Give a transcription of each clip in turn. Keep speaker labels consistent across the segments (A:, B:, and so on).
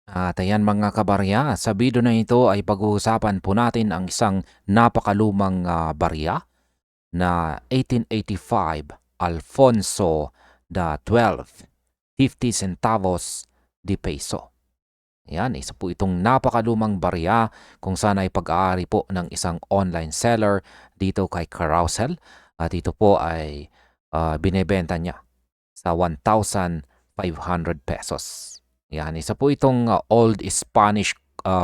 A: At ayan mga kabarya, sa video na ito ay pag-uusapan po natin ang isang napakalumang barya na 1885 Alfonso the 12th, 50 centavos de peso. Yan, isa po itong napakalumang barya kung saan ay pag-aari po ng isang online seller dito kay Carousel. At ito po ay binebenta niya sa 1,500 pesos. Yan, isa po itong old Spanish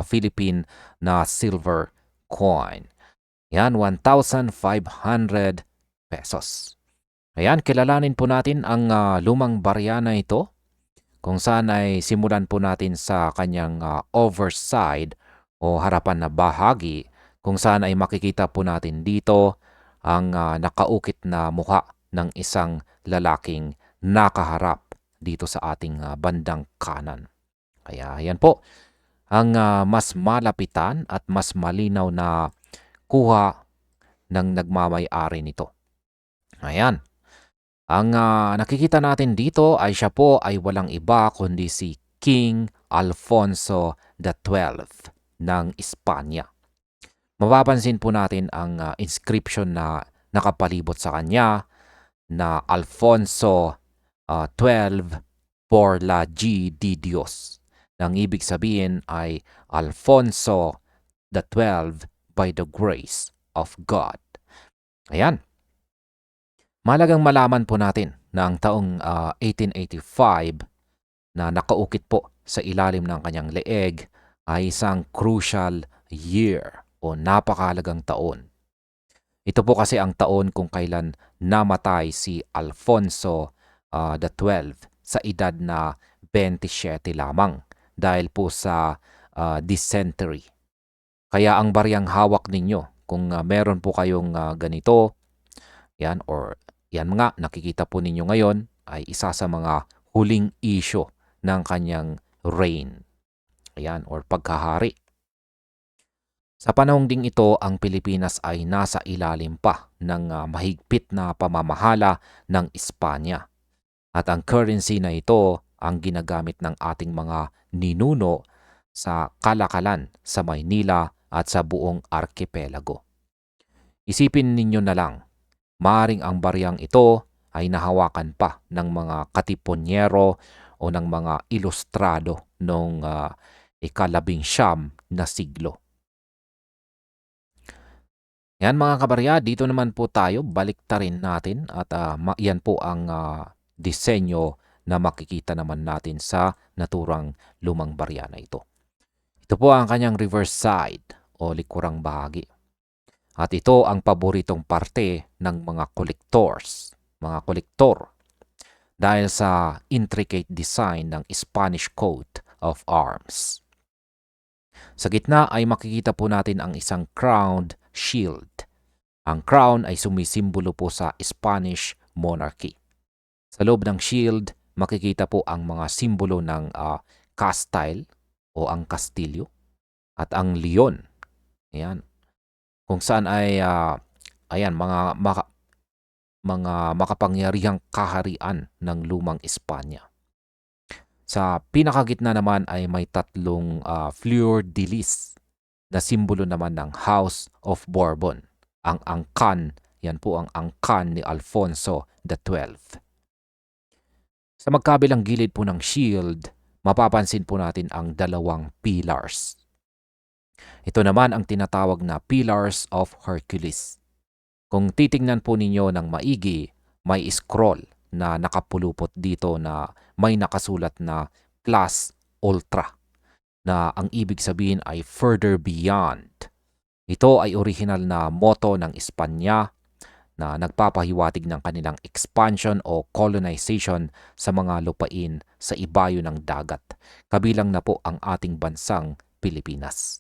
A: Philippine na silver coin. Yan, 1,500 pesos. Ayan, kilalanin po natin ang lumang barya na ito kung saan ay simulan po natin sa kanyang overside o harapan na bahagi kung saan ay makikita po natin dito ang nakaukit na mukha ng isang lalaking nakaharap dito sa ating bandang kanan. Kaya yan po ang mas malapitan at mas malinaw na kuha ng nagmamay-ari nito. Ayan. Ang nakikita natin dito ay siya po ay walang iba kundi si King Alfonso the 12th ng Espanya. Mapapansin po natin ang inscription na nakapalibot sa kanya na Alfonso 12 por la G de Dios. Nang ibig sabihin ay Alfonso the 12 by the grace of God. Ayan. Mahalagang malaman po natin na ang taong 1885 na nakaukit po sa ilalim ng kanyang leeg ay isang crucial year o napakahalagang taon. Ito po kasi ang taon kung kailan namatay si Alfonso the 12th sa edad na 27 lamang dahil po sa dysentery. Kaya ang baryang hawak ninyo, kung meron po kayong ganito, yan or yan nga nakikita po ninyo ngayon ay isa sa mga huling issue ng kanyang reign. Ayan, or pagkahari. Sa panahong ding ito, ang Pilipinas ay nasa ilalim pa ng mahigpit na pamamahala ng Espanya. At ang currency na ito ang ginagamit ng ating mga ninuno sa kalakalan sa Maynila at sa buong arkipelago. Isipin ninyo na lang, maaring ang baryang ito ay nahawakan pa ng mga katiponyero o ng mga ilustrado noong ika-19 na siglo. Yan mga kabarya, dito naman po tayo, baliktarin natin at yan po ang disenyo na makikita naman natin sa naturang lumang barya na ito. Ito po ang kanyang reverse side o likurang bahagi. At ito ang paboritong parte ng mga kolektor, dahil sa intricate design ng Spanish coat of arms. Sa gitna ay makikita po natin ang isang crowned shield. Ang crown ay sumisimbolo po sa Spanish monarchy. Sa loob ng shield, makikita po ang mga simbolo ng Castile o ang Kastilyo at ang leon. Ayan. Kung saan ay mga makapangyarihang kaharian ng lumang Espanya. Sa pinakagitna naman ay may tatlong fleur-de-lis na simbolo naman ng House of Bourbon. Ang angkan, yan po ang angkan ni Alfonso the 12th. Sa magkabilang gilid po ng shield, mapapansin po natin ang dalawang pillars. Ito naman ang tinatawag na Pillars of Hercules. Kung titingnan po ninyo ng maigi, may scroll na nakapulupot dito na may nakasulat na plus ultra, na ang ibig sabihin ay further beyond. Ito ay original na motto ng Espanya na nagpapahiwatig ng kanilang expansion o colonization sa mga lupain sa ibayo ng dagat, kabilang na po ang ating bansang Pilipinas.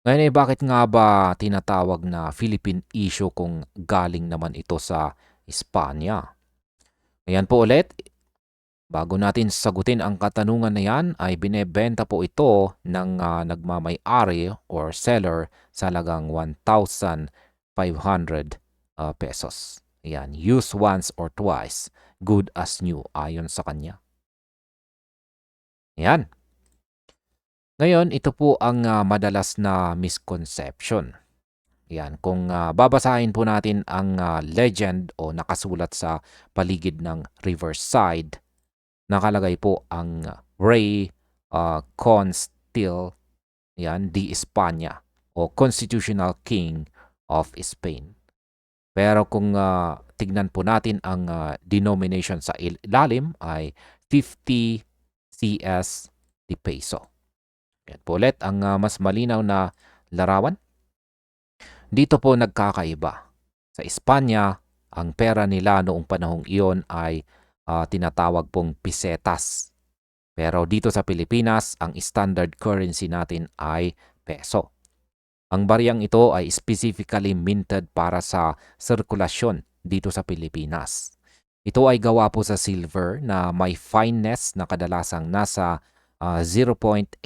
A: Ngayon ay bakit nga ba tinatawag na Philippine issue kung galing naman ito sa Espanya? Ayan po ulit, bago natin sagutin ang katanungan na yan, ay binebenta po ito ng nagmamay-ari or seller sa halagang 1,500 pesos. Ayan, use once or twice, good as new ayon sa kanya. Yan. Ngayon, ito po ang madalas na misconception. Yan, kung babasahin po natin ang legend o nakasulat sa paligid ng Riverside, nakalagay po ang Rey Constable, yan, de España o Constitutional King of Spain. Pero kung tignan po natin ang denomination sa ilalim ay 50 CS de peso. Yan po ulit ang mas malinaw na larawan. Dito po nagkakaiba. Sa Espanya, ang pera nila noong panahong iyon ay tinatawag pong pesetas. Pero dito sa Pilipinas, ang standard currency natin ay peso. Ang bariyang ito ay specifically minted para sa sirkulasyon dito sa Pilipinas. Ito ay gawa po sa silver na may fineness na kadalasang nasa 0.835.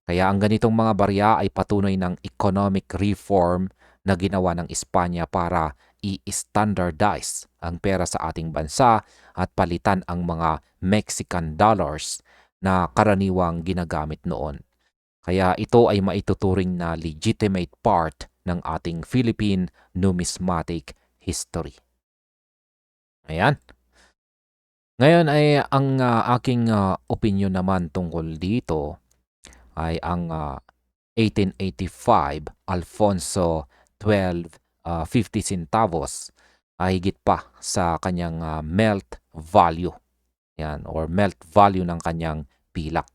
A: Kaya ang ganitong mga barya ay patunay ng economic reform na ginawa ng Espanya para i-standardize ang pera sa ating bansa at palitan ang mga Mexican dollars na karaniwang ginagamit noon. Kaya ito ay maituturing na legitimate part ng ating Philippine numismatic history. Ayan. Ngayon ay ang aking opinion naman tungkol dito ay ang 1885 Alfonso 12 50 centavos ay higit pa sa kanyang melt value. Yan, or melt value ng kanyang pilak.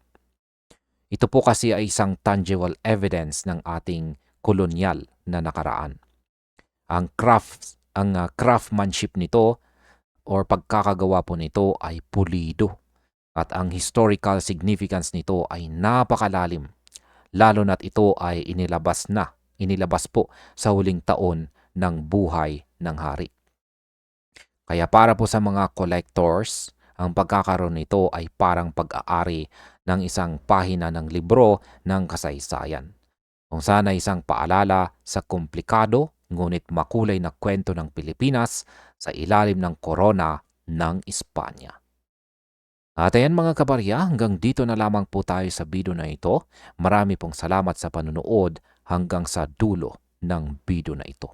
A: Ito po kasi ay isang tangible evidence ng ating kolonyal na nakaraan. Ang craftsmanship nito or pagkakagawa po nito ay pulido at ang historical significance nito ay napakalalim, lalo na't ito ay inilabas po sa huling taon ng buhay ng hari. Kaya para po sa mga collectors, ang pagkakaroon nito ay parang pag-aari ng isang pahina ng libro ng kasaysayan. Kung sana isang paalala sa komplikado ngunit makulay na kwento ng Pilipinas sa ilalim ng korona ng Espanya. At ayan mga kabarya, hanggang dito na lamang po tayo sa video na ito. Marami pong salamat sa panunood hanggang sa dulo ng video na ito.